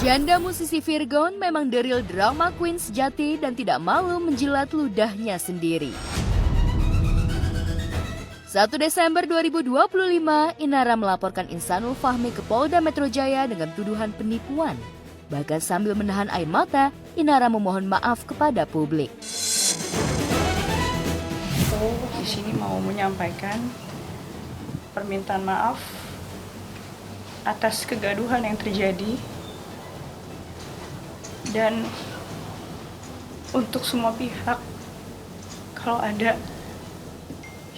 Janda musisi Virgon memang the real drama queen sejati dan tidak malu menjilat ludahnya sendiri. 1 Desember 2025, Inara melaporkan Insanul Fahmi ke Polda Metro Jaya dengan tuduhan penipuan. Bahkan sambil menahan air mata, Inara memohon maaf kepada publik. Di sini mau menyampaikan permintaan maaf atas kegaduhan yang terjadi dan untuk semua pihak, kalau ada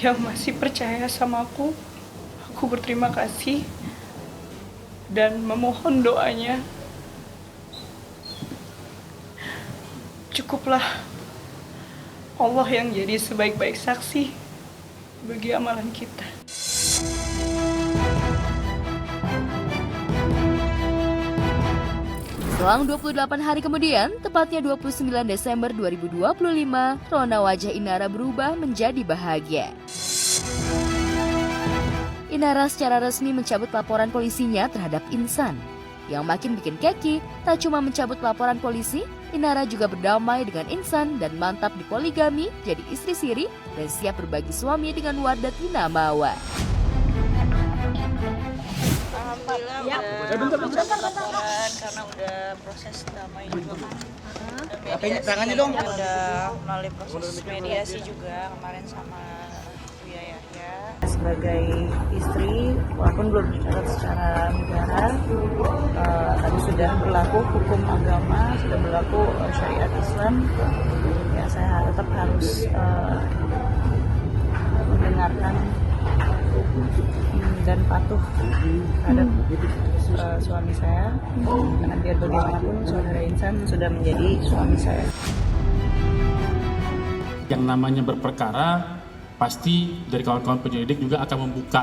yang masih percaya sama aku berterima kasih dan memohon doanya. Cukuplah Allah yang jadi sebaik-baik saksi bagi amalan kita. Selang 28 hari kemudian, tepatnya 29 Desember 2025, rona wajah Inara berubah menjadi bahagia. Inara secara resmi mencabut laporan polisinya terhadap Insan. Yang makin bikin keki, tak cuma mencabut laporan polisi, Inara juga berdamai dengan Insan dan mantap di poligami, jadi istri siri, dan siap berbagi suami dengan Wardah Tina Mawa. Alhamdulillah ya. Udah laporan karena udah proses damai juga kan. Udah melalui proses mediasi juga kemarin sama Buya Yahya. Sebagai istri, walaupun belum dicatat secara negara, tadi sudah berlaku hukum agama, sudah berlaku syariat Islam. Ya saya tetap harus mendengarkan dan patuh terhadap suami saya, karena biar bagaimanapun saudara Insan sudah menjadi suami saya. Yang namanya berperkara pasti dari kawan-kawan penyelidik juga akan membuka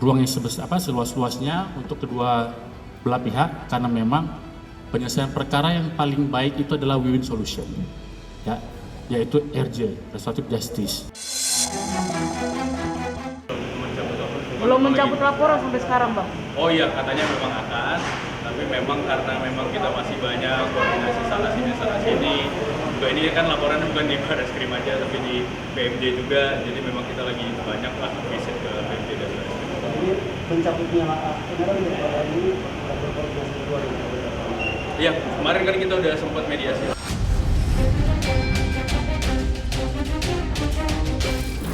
ruang yang seluas-luasnya untuk kedua belah pihak, karena memang penyelesaian perkara yang paling baik itu adalah win-win solution, ya, yaitu RJ, restoratif justice. Belum mencabut laporan sampai sekarang, Bang? Oh iya, katanya memang akan, tapi memang karena memang kita masih banyak koordinasi sana sini. Juga ini kan laporan bukan di Barreskrim aja, tapi di PMJ juga. Jadi memang kita lagi banyak lah visit ke PMJ dan Barreskrim. Jadi mencabutnya ini berkoordinasi kedua dengan Iya, kemarin kan kita udah sempat mediasi.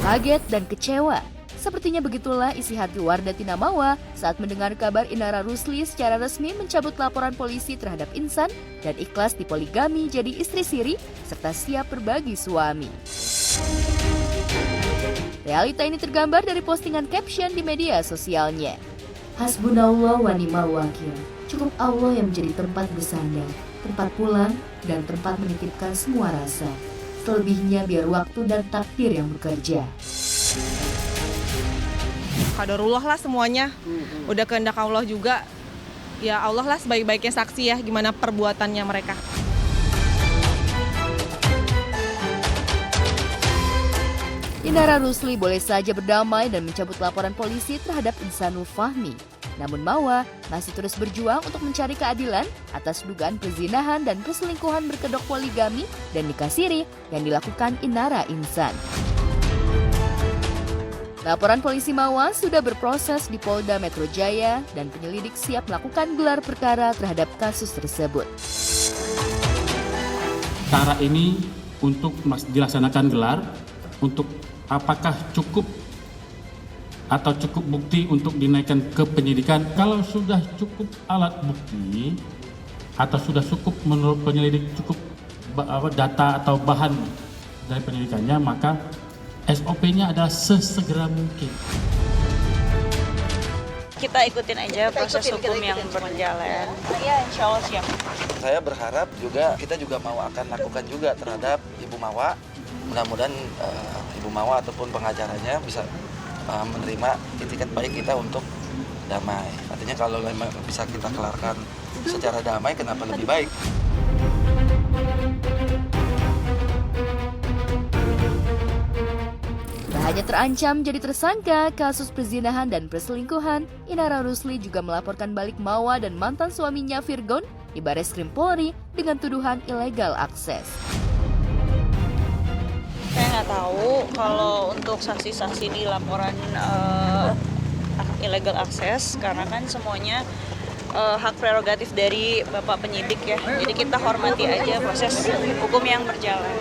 Kaget dan kecewa. Sepertinya begitulah isi hati Wardah Tina Mawa saat mendengar kabar Inara Rusli secara resmi mencabut laporan polisi terhadap Insan dan ikhlas dipoligami jadi istri siri serta siap berbagi suami. Realita ini tergambar dari postingan caption di media sosialnya. Hasbunallah wa ni'mal wakil. Cukup Allah yang menjadi tempat bersandar, tempat pulang, dan tempat menitipkan semua rasa. Selebihnya biar waktu dan takdir yang bekerja. Qadarullah lah semuanya, udah kehendak Allah juga. Ya Allah lah sebaik-baiknya saksi ya gimana perbuatannya mereka. Inara Rusli boleh saja berdamai dan mencabut laporan polisi terhadap Insanul Fahmi. Namun Mawa masih terus berjuang untuk mencari keadilan atas dugaan perzinahan dan perselingkuhan berkedok poligami dan nikah siri yang dilakukan Inara Insan. Laporan polisi Mawa sudah berproses di Polda Metro Jaya dan penyelidik siap melakukan gelar perkara terhadap kasus tersebut. Cara ini untuk dilaksanakan gelar, untuk apakah cukup atau cukup bukti untuk dinaikkan ke penyidikan. Kalau sudah cukup alat bukti atau sudah cukup menurut penyelidik cukup data atau bahan dari penyelidikannya, maka SOP-nya adalah sesegera mungkin. Kita ikutin aja proses hukum yang berjalan. Ya insya Allah siap. Saya berharap juga kita juga akan lakukan juga terhadap Ibu Mawa. Mudah-mudahan Ibu Mawa ataupun pengacaranya bisa menerima itikat baik kita untuk damai. Artinya kalau memang bisa kita kelarkan secara damai, kenapa lebih baik? hanya terancam jadi tersangka kasus perzinahan dan perselingkuhan, Inara Rusli juga melaporkan balik Mawa dan mantan suaminya Virgon di Bareskrim Polri dengan tuduhan ilegal akses. Saya nggak tahu kalau untuk saksi-saksi di laporan illegal access, karena kan semuanya hak prerogatif dari Bapak penyidik ya. Jadi kita hormati aja proses hukum yang berjalan.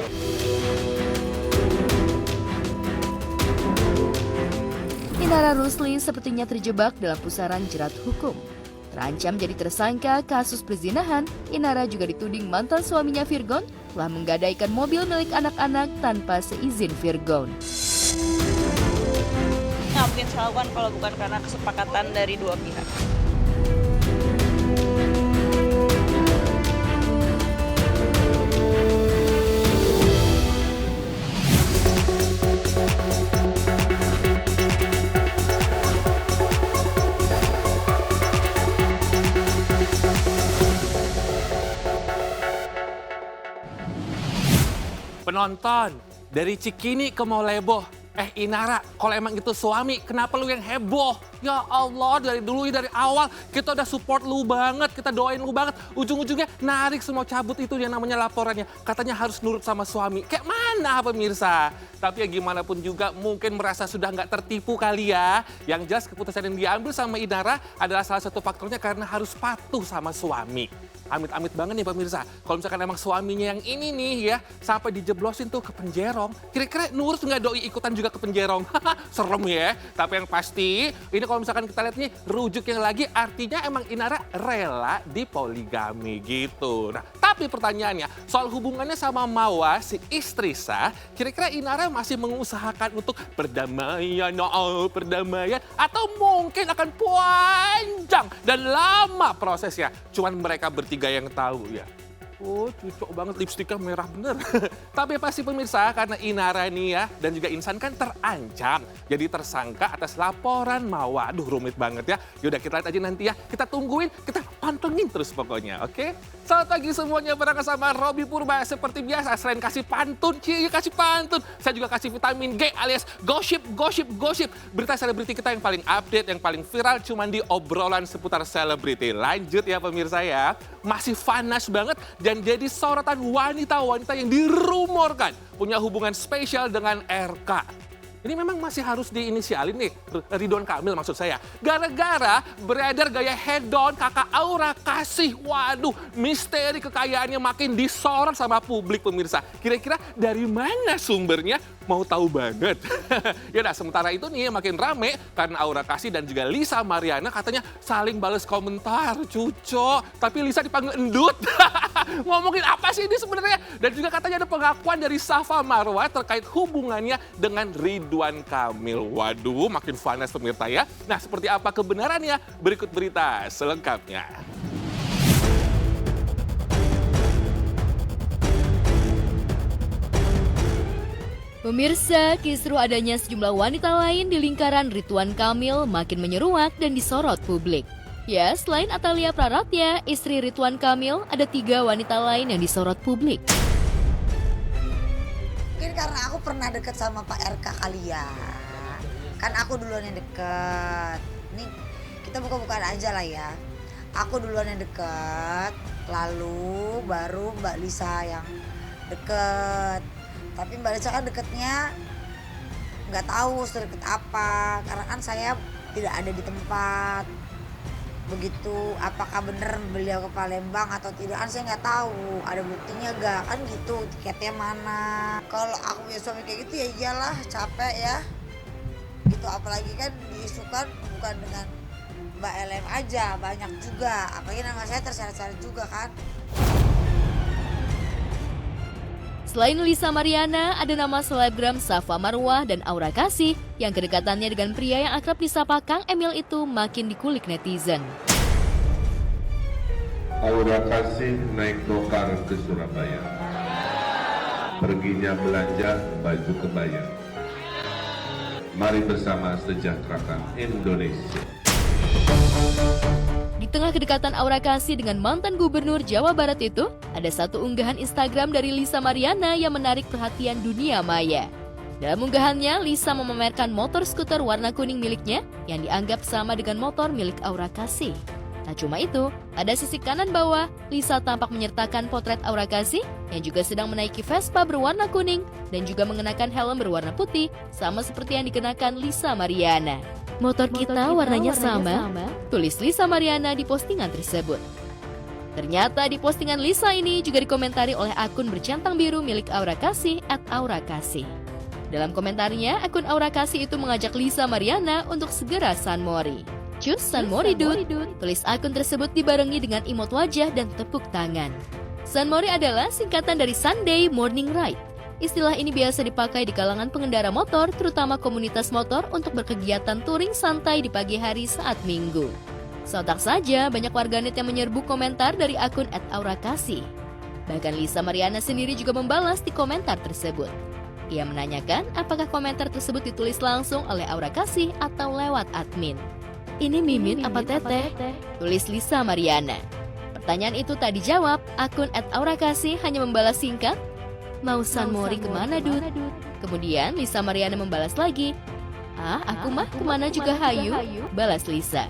Inara Rusli sepertinya terjebak dalam pusaran jerat hukum. Terancam jadi tersangka kasus perzinahan, Inara juga dituding mantan suaminya Virgon telah menggadaikan mobil milik anak-anak tanpa seizin Virgon. Nggak mungkin saya lakukan kalau bukan karena kesepakatan dari dua pihak. Penonton, dari Cikini ke Malebo. Inara, kalau emang itu suami, kenapa lu yang heboh? Ya Allah, dari dulu, dari awal kita udah support lu banget, kita doain lu banget. Ujung-ujungnya narik semua cabut itu yang namanya laporannya. Katanya harus nurut sama suami. Kayak mana pemirsa? Tapi ya gimana pun juga mungkin merasa sudah nggak tertipu kali ya. Yang jelas keputusan yang diambil sama Inara adalah salah satu faktornya karena harus patuh sama suami. Amit-amit banget nih pemirsa. Kalau misalkan emang suaminya yang ini nih ya, sampai dijeblosin tuh ke penjerong. Kira-kira nurut nggak doi ikutan juga ke penjerong? Serem ya. Tapi yang pasti, ini kalau misalkan kita lihat nih, rujuk yang lagi artinya emang Inara rela dipoligami gitu. Nah, tapi pertanyaannya, soal hubungannya sama Mawa, si istri sah, kira-kira Inara masih mengusahakan untuk perdamaian, perdamaian, atau mungkin akan panjang dan lama prosesnya. Cuman mereka bertiga yang tahu ya. Oh, cocok banget, lipstiknya merah bener. Tapi pasti pemirsa, karena Inara nih ya, dan juga Insan kan terancam. Jadi tersangka atas laporan Mawa. Aduh, rumit banget ya. Yaudah kita lihat aja nanti ya. Kita tungguin, kita pantengin terus pokoknya, oke? Selamat pagi semuanya, bareng sama Robby Purba. Seperti biasa, selain kasih pantun, kasih pantun, saya juga kasih vitamin G alias gosip. Berita selebriti kita yang paling update, yang paling viral, cuman di obrolan seputar selebriti. Lanjut ya pemirsa ya. Masih panas banget dan jadi sorotan wanita-wanita yang dirumorkan punya hubungan spesial dengan RK. Ini memang masih harus diinisialin nih, Ridwan Kamil maksud saya. Gara-gara beredar gaya hedon kakak Aura Kasih. Waduh, misteri kekayaannya makin disorot sama publik pemirsa. Kira-kira dari mana sumbernya? Mau tahu banget. Ya nah, sementara itu nih makin rame karena Aura Kasih dan juga Lisa Mariana katanya saling balas komentar. Cucok, tapi Lisa dipanggil endut. Ngomongin apa sih ini sebenarnya? Dan juga katanya ada pengakuan dari Safa Marwa terkait hubungannya dengan Ridwan Kamil. Waduh, makin panas pemirsa ya. Nah, seperti apa kebenarannya? Berikut berita selengkapnya. Pemirsa, kisruh adanya sejumlah wanita lain di lingkaran Ridwan Kamil makin menyeruak dan disorot publik. Ya, selain Atalia Praratya, istri Ridwan Kamil, ada 3 wanita lain yang disorot publik. Mungkin karena aku pernah deket sama Pak RK kali ya. Kan aku duluan yang deket. Nih, kita buka-bukaan aja lah ya. Aku duluan yang deket, lalu baru Mbak Lisa yang deket. Tapi Mbak Lisa kan deketnya nggak tahu sedekat apa, karena kan saya tidak ada di tempat. Begitu, apakah bener beliau ke Palembang atau tidak kan saya nggak tahu. Ada buktinya nggak, kan gitu, tiketnya mana. Kalau aku punya suami kayak gitu ya iyalah, capek ya. Gitu, apalagi kan diisukan bukan dengan Mbak LM aja, banyak juga. Apalagi nama saya terseret-seret juga kan. Selain Lisa Mariana, ada nama selebgram Safa Marwah dan Aura Kasih yang kedekatannya dengan pria yang akrab disapa Kang Emil itu makin dikulik netizen. Aura Kasih naik dokar ke Surabaya. Perginya belanja baju kebaya. Mari bersama sejahterakan Indonesia. Di tengah kedekatan Aura Kasih dengan mantan gubernur Jawa Barat itu, ada satu unggahan Instagram dari Lisa Mariana yang menarik perhatian dunia maya. Dalam unggahannya, Lisa memamerkan motor skuter warna kuning miliknya yang dianggap sama dengan motor milik Aura Kasih. Tak cuma itu, pada sisi kanan bawah, Lisa tampak menyertakan potret Aura Kasih yang juga sedang menaiki Vespa berwarna kuning dan juga mengenakan helm berwarna putih sama seperti yang dikenakan Lisa Mariana. Motor kita warnanya sama, tulis Lisa Mariana di postingan tersebut. Ternyata di postingan Lisa ini juga dikomentari oleh akun bercentang biru milik Aura Kasih @aura_kasih. Dalam komentarnya, akun Aura Kasih itu mengajak Lisa Mariana untuk segera sunmori. Cus sunmori dude, tulis akun tersebut dibarengi dengan emot wajah dan tepuk tangan. Sunmori adalah singkatan dari Sunday Morning Ride. Istilah ini biasa dipakai di kalangan pengendara motor, terutama komunitas motor untuk berkegiatan touring santai di pagi hari saat minggu. Sontak saja banyak warganet yang menyerbu komentar dari akun @aura_kasih. Bahkan Lisa Mariana sendiri juga membalas di komentar tersebut. Ia menanyakan apakah komentar tersebut ditulis langsung oleh Aura Kasih atau lewat admin. Ini mimin apa teteh? Tulis Lisa Mariana. Pertanyaan itu tak dijawab, akun @aura_kasih hanya membalas singkat, mau sunmori kemana dude? Kemudian Lisa Mariana membalas lagi, aku mah kemana juga hayu, balas Lisa.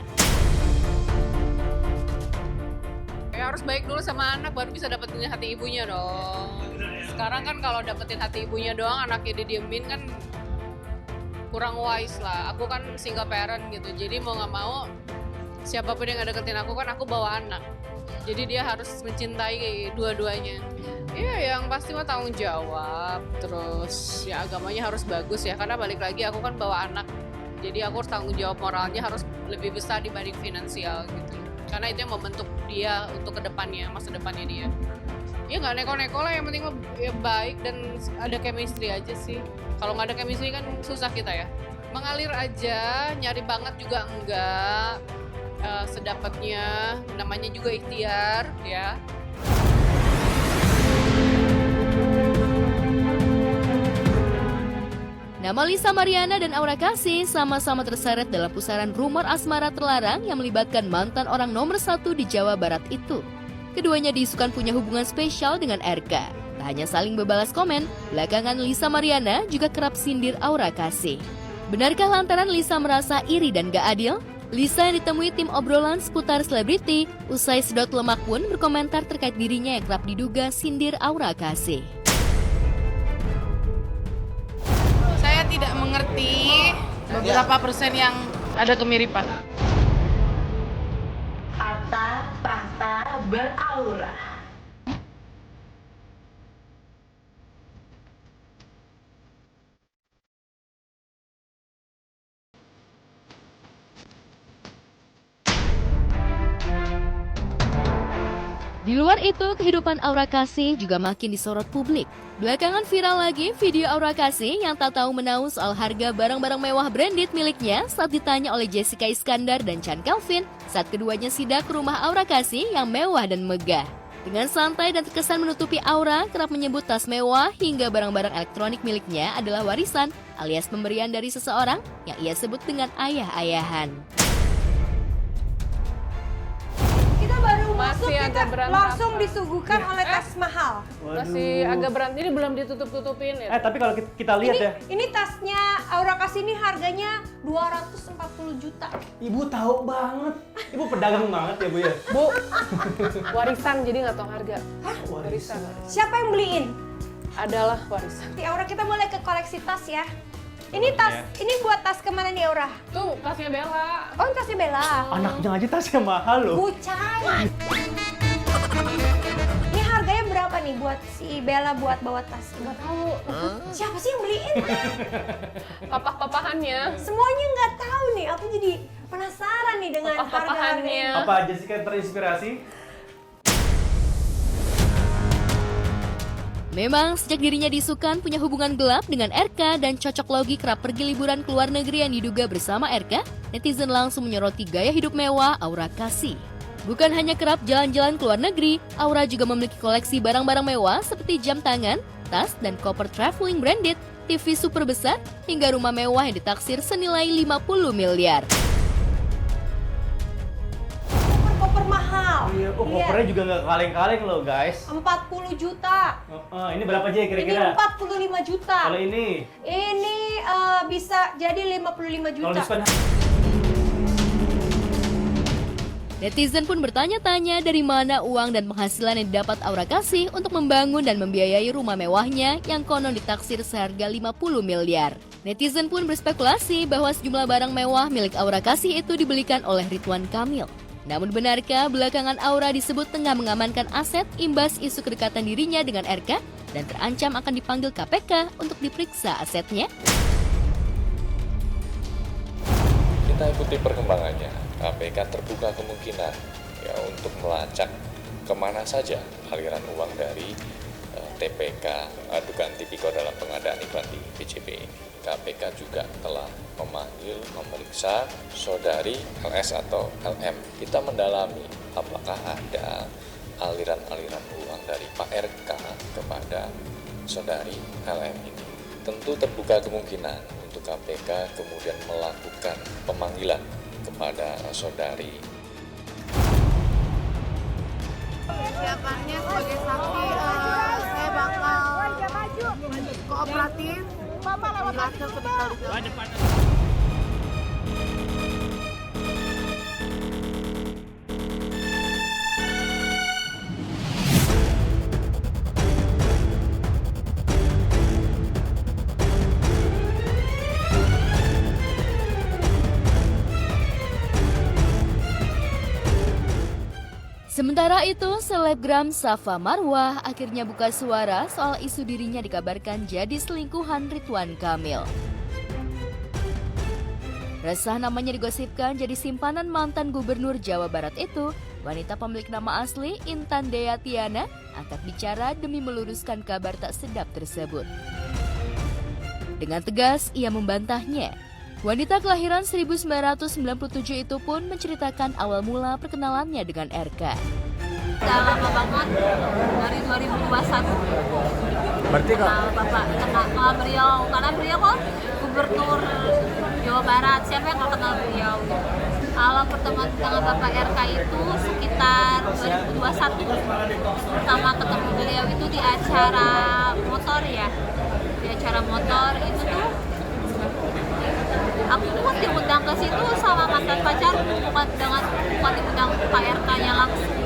Ya harus baik dulu sama anak baru bisa dapetin hati ibunya dong. Sekarang kan kalau dapetin hati ibunya doang, anaknya didiemin kan kurang wise lah. Aku kan single parent gitu, jadi mau gak mau siapapun yang deketin aku kan aku bawa anak. Jadi dia harus mencintai dua-duanya. Iya, yang pasti mah tanggung jawab. Terus ya agamanya harus bagus ya, karena balik lagi aku kan bawa anak. Jadi aku harus tanggung jawab, moralnya harus lebih besar dibanding finansial gitu. Karena itu yang membentuk dia untuk kedepannya, masa depannya dia. Ya nggak neko-neko lah, yang penting ya baik dan ada chemistry aja sih. Kalau nggak ada chemistry kan susah kita ya. Mengalir aja, nyari banget juga enggak. Sedapatnya, namanya juga ikhtiar ya. Nama Lisa Mariana dan Aura Kasih sama-sama terseret dalam pusaran rumor asmara terlarang yang melibatkan mantan orang nomor 1 di Jawa Barat itu. Keduanya diisukan punya hubungan spesial dengan RK. Tak hanya saling berbalas komen, belakangan Lisa Mariana juga kerap sindir Aura Kasih. Benarkah lantaran Lisa merasa iri dan gak adil? Lisa yang ditemui tim obrolan seputar selebriti, usai sedot lemak pun berkomentar terkait dirinya yang kerap diduga sindir Aura Kasih. Saya tidak mengerti beberapa persen yang ada kemiripan. Patah beraura. Di luar itu, kehidupan Aura Kasih juga makin disorot publik. Belakangan viral lagi video Aura Kasih yang tak tahu menahu soal harga barang-barang mewah branded miliknya saat ditanya oleh Jessica Iskandar dan Chan Calvin saat keduanya sidak ke rumah Aura Kasih yang mewah dan megah. Dengan santai dan terkesan menutupi Aura, kerap menyebut tas mewah hingga barang-barang elektronik miliknya adalah warisan alias pemberian dari seseorang yang ia sebut dengan ayah-ayahan. Kita baru masuk, Masih kita agak berantakan. langsung disuguhkan oleh tas mahal. Masih agak berantakan, ini belum ditutup-tutupin ya. Tapi kalau kita lihat ya, Ini tasnya Aura Kasih ini harganya 240 juta. Ibu tahu banget. Ibu pedagang banget ya Bu ya. Bu, warisan jadi nggak tahu harga. Hah? Warisan. Siapa yang beliin? Adalah warisan. Di Aura kita mulai ke koleksi tas ya. Ini tas, ini buat tas kemana nih Aura? Tuh, tasnya Bella. Oh, tasnya Bella. Anaknya aja tasnya mahal loh. Bucay. Ini harganya berapa nih buat si Bella buat bawa tas? Nggak tahu. Siapa sih yang beliin? Papa-papahannya. Semuanya nggak tahu nih. Aku jadi penasaran nih dengan harga-harganya. Apa Jessica terinspirasi? Memang sejak dirinya diisukan punya hubungan gelap dengan RK dan cocok logi kerap pergi liburan ke luar negeri yang diduga bersama RK, netizen langsung menyoroti gaya hidup mewah Aura Kasih. Bukan hanya kerap jalan-jalan ke luar negeri, Aura juga memiliki koleksi barang-barang mewah seperti jam tangan, tas, dan koper traveling branded, TV super besar, hingga rumah mewah yang ditaksir senilai 50 miliar. Koper mahal. Iya, kopernya juga nggak kaleng-kaleng loh guys. 40 juta. Ini berapa aja kira-kira? Ini 45 juta. Kalau ini? Ini bisa jadi 55 juta. Kalau diskon? Netizen pun bertanya-tanya dari mana uang dan penghasilan yang didapat Aura Kasih untuk membangun dan membiayai rumah mewahnya yang konon ditaksir seharga 50 miliar. Netizen pun berspekulasi bahwa sejumlah barang mewah milik Aura Kasih itu dibelikan oleh Ridwan Kamil. Namun benarkah belakangan Aura disebut tengah mengamankan aset imbas isu kedekatan dirinya dengan RK dan terancam akan dipanggil KPK untuk diperiksa asetnya? Kita ikuti perkembangannya. KPK terbuka kemungkinan untuk melacak kemana saja aliran uang dari TPK, dugaan tipikor dalam pengadaan iklan di PJB. KPK juga telah memeriksa saudari LS atau LM. Kita mendalami apakah ada aliran-aliran uang dari Pak RK kepada saudari LM ini. Tentu terbuka kemungkinan untuk KPK kemudian melakukan pemanggilan kepada saudari. Persiapannya sebagai saksi, saya bakal kooperatif, menjelaskan sedetail-detailnya. Sementara itu, selebgram Safa Marwah akhirnya buka suara soal isu dirinya dikabarkan jadi selingkuhan Ridwan Kamil. Resah namanya digosipkan jadi simpanan mantan gubernur Jawa Barat itu, wanita pemilik nama asli Intan Dea Tiana angkat bicara demi meluruskan kabar tak sedap tersebut. Dengan tegas, ia membantahnya. Wanita kelahiran 1997 itu pun menceritakan awal mula perkenalannya dengan RK. Udah lama banget, dari 2021. Berarti kenal beliau, karena beliau kan gubernur Jawa Barat, siapa yang gak kenal beliau? Kalau pertemuan dengan Bapak RK itu sekitar 2021. Pertama ketemu beliau itu di acara motor ya. Di acara motor itu tuh aku kan diundang ke situ sama mantan pacar, bukan diundang Pak RK-nya langsung.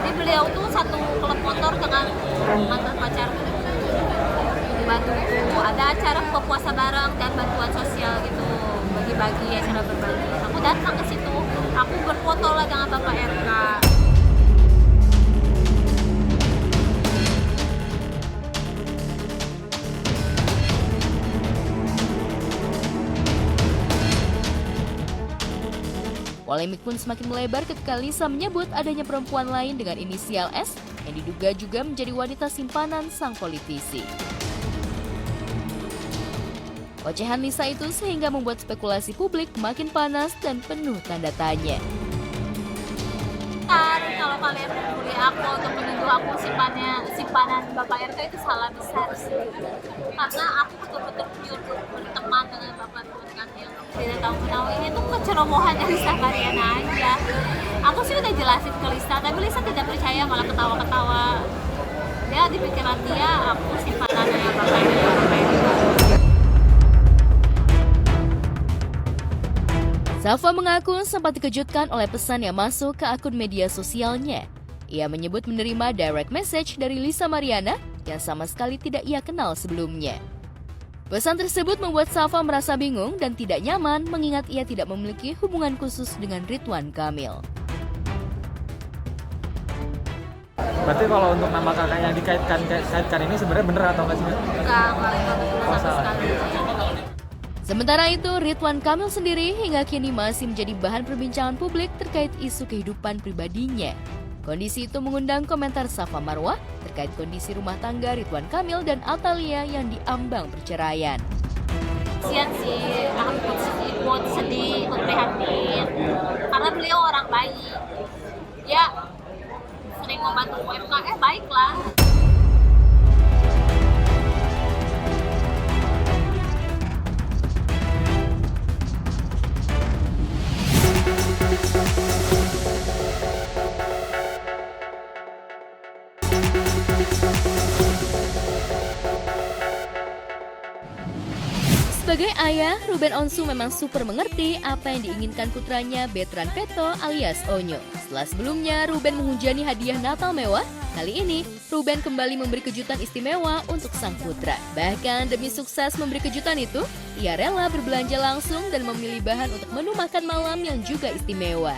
Jadi beliau tuh satu klub motor dengan mantan pacar. Dibantu ada acara buka puasa bareng dan bantuan sosial gitu, bagi-bagi acara berbagi. Aku datang ke situ, aku berfoto lah dengan Bapak RK. Polemik pun semakin melebar ketika Lisa menyebut adanya perempuan lain dengan inisial S yang diduga juga menjadi wanita simpanan sang politisi. Ocehan Lisa itu sehingga membuat spekulasi publik makin panas dan penuh tanda tanya. Kalau kalian membuli aku untuk menuduh aku simpanan Bapak RK itu salah besar sih. Karena aku betul-betul berteman dengan Bapak Ridwan Kamil. Tidak tahu ini tuh kecerobohannya Lisa Karyana aja. Aku sih udah jelasin ke Lisa, tapi Lisa tidak percaya, malah ketawa-ketawa. Dia di pikiran dia aku simpanannya Bapak RK. Safa mengaku sempat dikejutkan oleh pesan yang masuk ke akun media sosialnya. Ia menyebut menerima direct message dari Lisa Mariana yang sama sekali tidak ia kenal sebelumnya. Pesan tersebut membuat Safa merasa bingung dan tidak nyaman mengingat ia tidak memiliki hubungan khusus dengan Ridwan Kamil. Berarti kalau untuk nama kakak yang dikaitkan ini sebenarnya bener atau nggak sih? Enggak sama sekali. Sementara itu, Ridwan Kamil sendiri hingga kini masih menjadi bahan perbincangan publik terkait isu kehidupan pribadinya. Kondisi itu mengundang komentar Safa Marwah terkait kondisi rumah tangga Ridwan Kamil dan Atalia yang diambang perceraian. Kasian sih, aku ikut sedih, ikut prihatin, karena beliau orang baik. Ya, sering membantu UMKM, baiklah. Sebagai ayah, Ruben Onsu memang super mengerti apa yang diinginkan putranya Bertrand Peto alias Onyo. Setelah sebelumnya Ruben menghujani hadiah Natal mewah, kali ini Ruben kembali memberi kejutan istimewa untuk sang putra. Bahkan demi sukses memberi kejutan itu, ia rela berbelanja langsung dan memilih bahan untuk menu makan malam yang juga istimewa.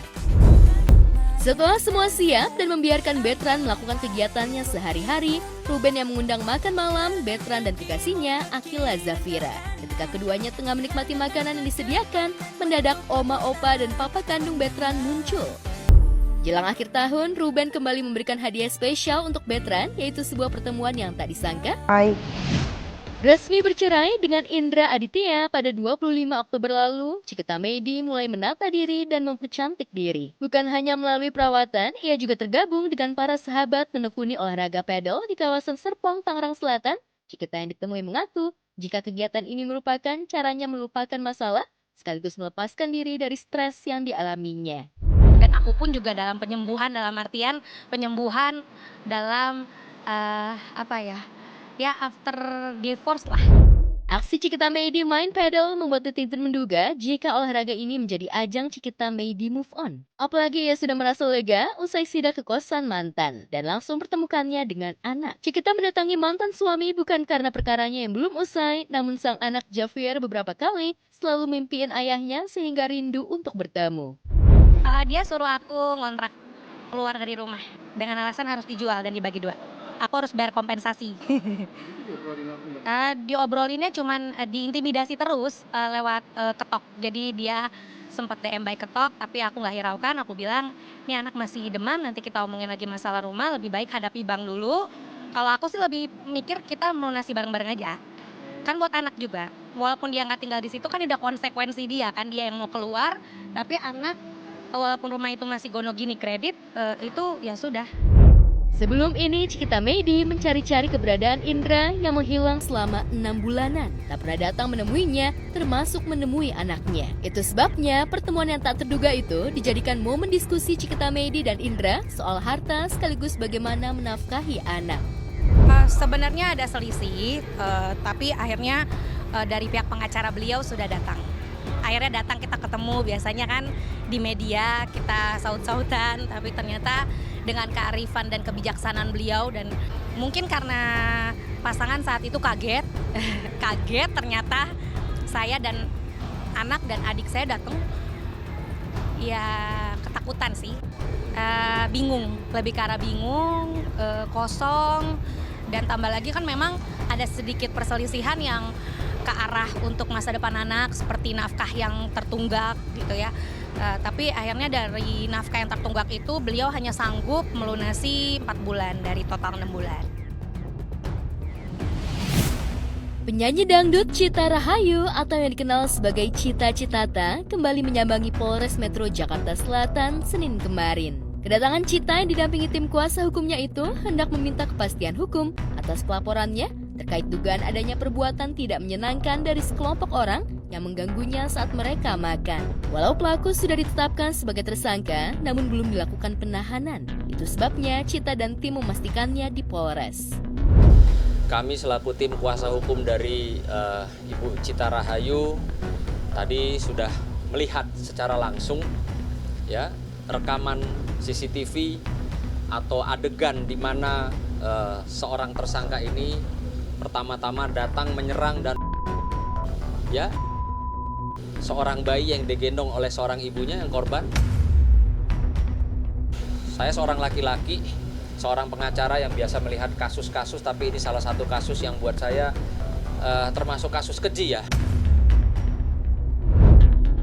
Setelah semua siap dan membiarkan Bertrand melakukan kegiatannya sehari-hari, Ruben yang mengundang makan malam Bertrand dan kekasihnya Akila Zafira. Ketika keduanya tengah menikmati makanan yang disediakan, mendadak oma, opa, dan papa kandung Bertrand muncul. Jelang akhir tahun, Ruben kembali memberikan hadiah spesial untuk Bertrand, yaitu sebuah pertemuan yang tak disangka. Resmi bercerai dengan Indra Aditya pada 25 Oktober lalu, Cikita Meidi mulai menata diri dan mempercantik diri. Bukan hanya melalui perawatan, ia juga tergabung dengan para sahabat menekuni olahraga pedal di kawasan Serpong, Tangerang Selatan. Cikita yang ditemui mengaku, jika kegiatan ini merupakan caranya melupakan masalah, sekaligus melepaskan diri dari stres yang dialaminya. Dan aku pun juga dalam penyembuhan, dalam artian penyembuhan dalam after divorce lah. Aksi Cikita Meidi main pedal membuat netizen menduga jika olahraga ini menjadi ajang Cikita Meidi move on. Apalagi ia sudah merasa lega usai sidak ke kosan mantan dan langsung pertemukannya dengan anak. Cikita mendatangi mantan suami bukan karena perkaranya yang belum usai, namun sang anak Javier beberapa kali selalu mimpiin ayahnya sehingga rindu untuk bertemu. Dia suruh aku ngontrak keluar dari rumah dengan alasan harus dijual dan dibagi 2. Aku harus bayar kompensasi. Diobrolinnya cuman diintimidasi terus lewat ketok. Jadi dia sempat DM by ketok, tapi aku nggak hiraukan. Aku bilang, ini anak masih demam, nanti kita omongin lagi masalah rumah. Lebih baik hadapi bang dulu. Kalau aku sih lebih mikir kita melunasi bareng-bareng aja. Kan buat anak juga. Walaupun dia nggak tinggal di situ kan ada konsekuensi dia kan, dia yang mau keluar. Tapi anak walaupun rumah itu masih gono gini kredit, itu ya sudah. Sebelum ini, Cikita Meidi mencari-cari keberadaan Indra yang menghilang selama 6 bulanan. Tak pernah datang menemuinya, termasuk menemui anaknya. Itu sebabnya pertemuan yang tak terduga itu dijadikan momen diskusi Cikita Meidi dan Indra soal harta sekaligus bagaimana menafkahi anak. Sebenarnya ada selisih, tapi akhirnya dari pihak pengacara beliau sudah datang. Akhirnya datang, kita ketemu, biasanya kan di media kita saut-sautan, tapi ternyata dengan kearifan dan kebijaksanaan beliau dan mungkin karena pasangan saat itu kaget ternyata saya dan anak dan adik saya datang, ya ketakutan sih, bingung, lebih ke arah bingung, kosong, dan tambah lagi kan memang ada sedikit perselisihan yang ke arah untuk masa depan anak seperti nafkah yang tertunggak gitu ya. Tapi akhirnya dari nafkah yang tertunggak itu beliau hanya sanggup melunasi 4 bulan dari total 6 bulan. Penyanyi dangdut Cita Rahayu atau yang dikenal sebagai Cita Citata kembali menyambangi Polres Metro Jakarta Selatan Senin kemarin. Kedatangan Cita yang didampingi tim kuasa hukumnya itu hendak meminta kepastian hukum atas pelaporannya terkait dugaan adanya perbuatan tidak menyenangkan dari sekelompok orang yang mengganggunya saat mereka makan. Walau pelaku sudah ditetapkan sebagai tersangka, namun belum dilakukan penahanan. Itu sebabnya Cita dan tim memastikannya di Polres. Kami selaku tim kuasa hukum dari Ibu Cita Rahayu tadi sudah melihat secara langsung ya rekaman CCTV atau adegan di mana seorang tersangka ini pertama-tama datang menyerang dan ya seorang bayi yang digendong oleh seorang ibunya yang korban. Saya seorang laki-laki, seorang pengacara yang biasa melihat kasus-kasus, tapi ini salah satu kasus yang buat saya termasuk kasus keji ya.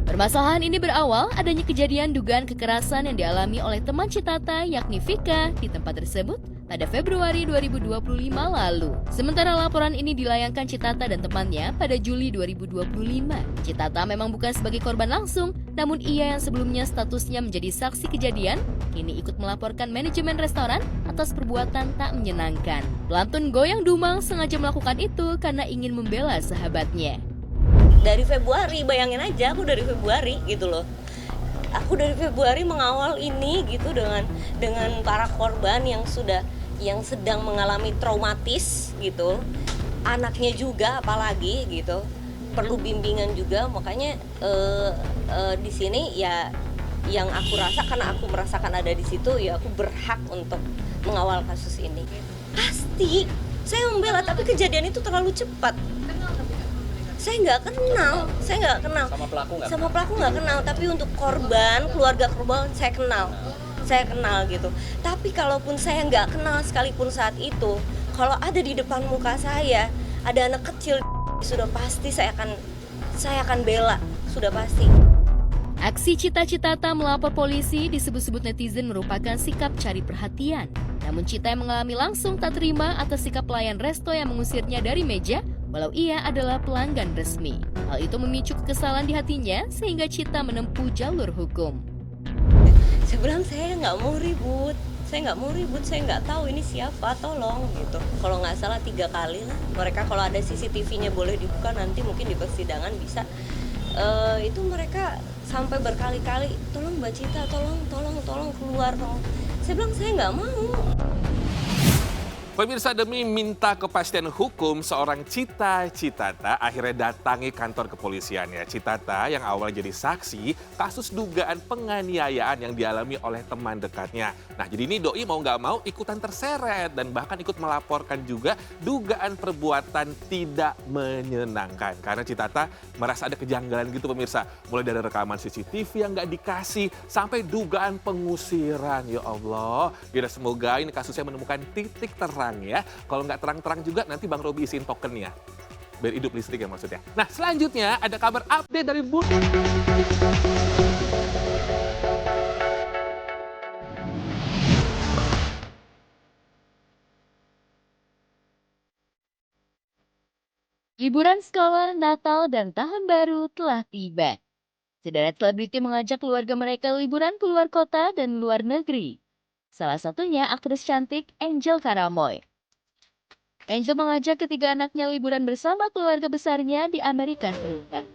Permasalahan ini berawal adanya kejadian dugaan kekerasan yang dialami oleh teman Citata yakni Vika di tempat tersebut pada Februari 2025 lalu. Sementara laporan ini dilayangkan Citata dan temannya pada Juli 2025. Citata memang bukan sebagai korban langsung, namun ia yang sebelumnya statusnya menjadi saksi kejadian, kini ikut melaporkan manajemen restoran atas perbuatan tak menyenangkan. Pelantun Goyang Dumang sengaja melakukan itu karena ingin membela sahabatnya. Dari Februari, bayangin aja aku dari Februari gitu loh. Aku dari Februari mengawal ini gitu dengan para korban yang sedang mengalami traumatis gitu. Anaknya juga apalagi gitu. perlu bimbingan juga. Makanya di sini ya yang aku rasa, karena aku merasakan ada di situ, ya aku berhak untuk mengawal kasus ini. Pasti saya membela, tapi kejadian itu terlalu cepat. Saya nggak kenal. Sama pelaku nggak? Sama pelaku nggak kenal, tapi untuk korban, keluarga korban saya kenal gitu. Tapi kalaupun saya nggak kenal sekalipun saat itu, kalau ada di depan muka saya ada anak kecil, sudah pasti saya akan bela, sudah pasti. Aksi Cita Citata melapor polisi disebut-sebut netizen merupakan sikap cari perhatian. Namun Cita yang mengalami langsung tak terima atas sikap pelayan resto yang mengusirnya dari meja, walau ia adalah pelanggan resmi. Hal itu memicu kekesalan di hatinya sehingga Cita menempuh jalur hukum. Saya bilang saya nggak mau ribut, saya nggak tahu ini siapa, tolong gitu. Kalau nggak salah 3 kali lah. Mereka kalau ada CCTV-nya boleh dibuka, nanti mungkin di persidangan bisa. Itu mereka sampai berkali-kali, tolong Mbak Cita, tolong keluar, tolong. Saya bilang saya nggak mau. Pemirsa, demi minta kepastian hukum, seorang Cita Citata akhirnya datangi kantor kepolisian ya. Citata yang awalnya jadi saksi kasus dugaan penganiayaan yang dialami oleh teman dekatnya. Nah, jadi ini doi mau nggak mau ikutan terseret dan bahkan ikut melaporkan juga dugaan perbuatan tidak menyenangkan. Karena Citata merasa ada kejanggalan gitu pemirsa. Mulai dari rekaman CCTV yang nggak dikasih sampai dugaan pengusiran. Ya Allah, ya semoga ini kasusnya menemukan titik terang ya. Kalau nggak terang-terang juga nanti Bang Robi isiin tokennya. Biar hidup listrik ya maksudnya. Nah, selanjutnya ada kabar update dari Bun. Liburan sekolah, Natal, dan Tahun Baru telah tiba. Sederet selebriti mengajak keluarga mereka liburan keluar kota dan luar negeri. Salah satunya aktris cantik Angel Karamoy. Angel mengajak ketiga anaknya liburan bersama keluarga besarnya di Amerika Serikat.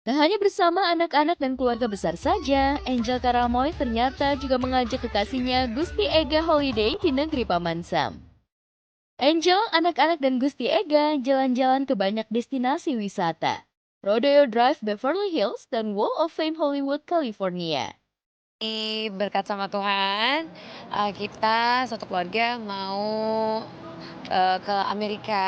Tak hanya bersama anak-anak dan keluarga besar saja, Angel Karamoy ternyata juga mengajak kekasihnya Gusti Ega holiday di negeri Paman Sam. Angel, anak-anak dan Gusti Ega jalan-jalan ke banyak destinasi wisata. Rodeo Drive Beverly Hills dan Wall of Fame Hollywood, California. Berkat sama Tuhan, kita satu keluarga mau ke Amerika,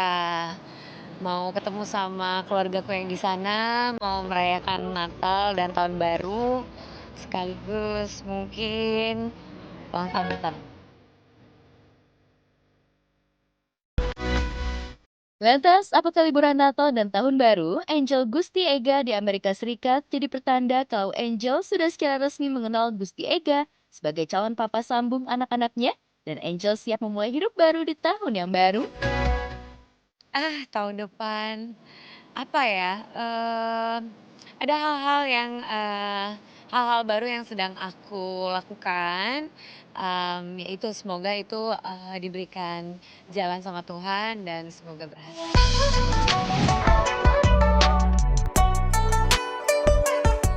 mau ketemu sama keluargaku yang di sana, mau merayakan Natal dan Tahun Baru, sekaligus mungkin ulang tahun bentar. Lantas, apakah liburan Natal dan Tahun Baru Angel Gusti Ega di Amerika Serikat jadi pertanda kalau Angel sudah secara resmi mengenal Gusti Ega sebagai calon papa sambung anak-anaknya dan Angel siap memulai hidup baru di tahun yang baru? Tahun depan apa ya? Ada hal-hal baru yang sedang aku lakukan. Yaitu semoga itu diberikan jalan sama Tuhan dan semoga berhasil.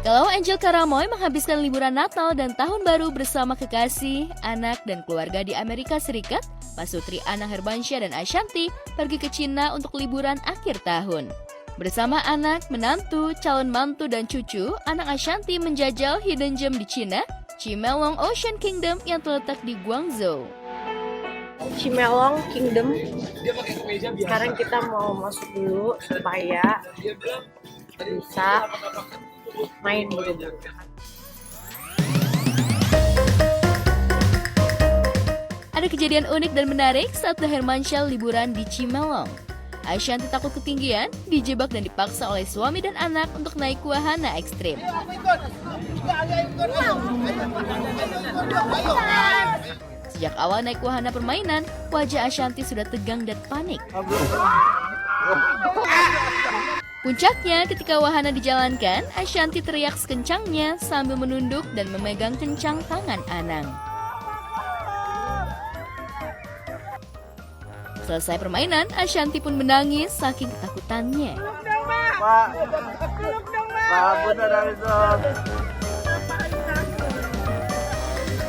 Kalau Angel Karamoy menghabiskan liburan Natal dan Tahun Baru bersama kekasih, anak, dan keluarga di Amerika Serikat, Pasutri Anna Hermansyah dan Ashanti pergi ke Cina untuk liburan akhir tahun. Bersama anak, menantu, calon mantu, dan cucu, anak Ashanti menjajal hidden gem di Cina, Chimelong Ocean Kingdom yang terletak di Guangzhou. Chimelong Kingdom. Sekarang kita mau masuk dulu supaya bisa main dulu. Ada kejadian unik dan menarik saat The Hermansyah liburan di Chimelong. Ashanti takut ketinggian, dijebak dan dipaksa oleh suami dan anak untuk naik wahana ekstrim. Sejak awal naik wahana permainan, wajah Ashanti sudah tegang dan panik. Puncaknya, ketika wahana dijalankan, Ashanti teriak sekencangnya sambil menunduk dan memegang kencang tangan Anang. Selesai permainan, Ashanti pun menangis saking ketakutannya. Pak, bener itu.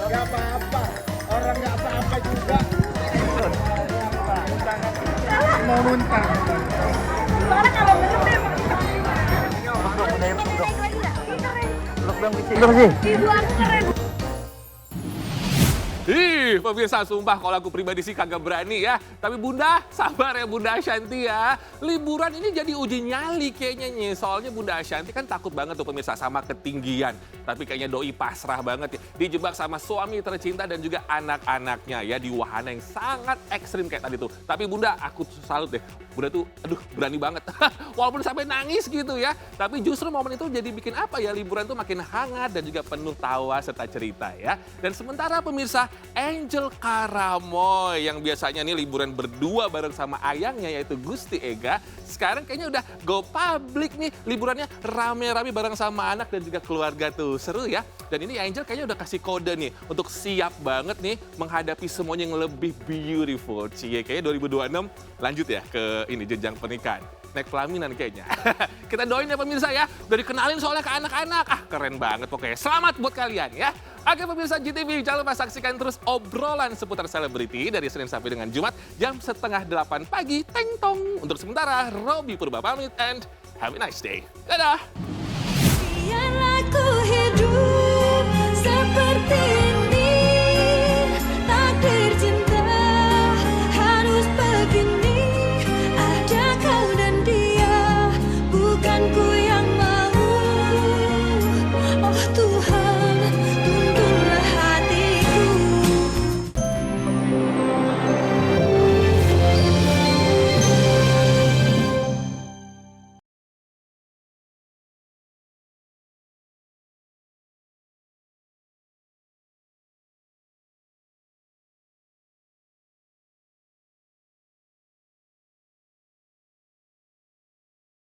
Gak apa-apa, orang gak apa-apa juga. Mau muntah. Gimana kalau belum deh? Ibu aku keren. Ih, pemirsa, sumpah kalau aku pribadi sih kagak berani ya. Tapi Bunda, sabar ya Bunda Ashanti ya. Liburan ini jadi uji nyali kayaknya nih. Soalnya Bunda Ashanti kan takut banget tuh pemirsa sama ketinggian. Tapi kayaknya doi pasrah banget ya. Dijebak sama suami tercinta dan juga anak-anaknya ya. Di wahana yang sangat ekstrim kayak tadi tuh. Tapi Bunda, aku salut deh. Bunda tuh, aduh berani banget. Walaupun sampai nangis gitu ya. Tapi justru momen itu jadi bikin apa ya, liburan tuh makin hangat dan juga penuh tawa serta cerita ya. Dan sementara pemirsa, Angel Karamoy yang biasanya nih liburan berdua bareng sama ayangnya yaitu Gusti Ega, sekarang kayaknya udah go public nih, liburannya rame-rame bareng sama anak dan juga keluarga tuh. Seru ya. Dan ini Angel kayaknya udah kasih kode nih untuk siap banget nih menghadapi semuanya yang lebih beautiful. Cie, kayaknya 2026 lanjut ya ke ini jenjang pernikahan. Naik pelaminan kayaknya. Kita doain ya pemirsa ya. Udah dikenalin soalnya ke anak-anak. Ah, keren banget pokoknya. Selamat buat kalian ya. Oke pemirsa GTV, jangan lupa saksikan terus obrolan seputar selebriti dari Senin sampai dengan Jumat jam 7:30 pagi. Teng tong. Untuk sementara, Robby Purba pamit and have a nice day. Dadah. Biarlah ku hidup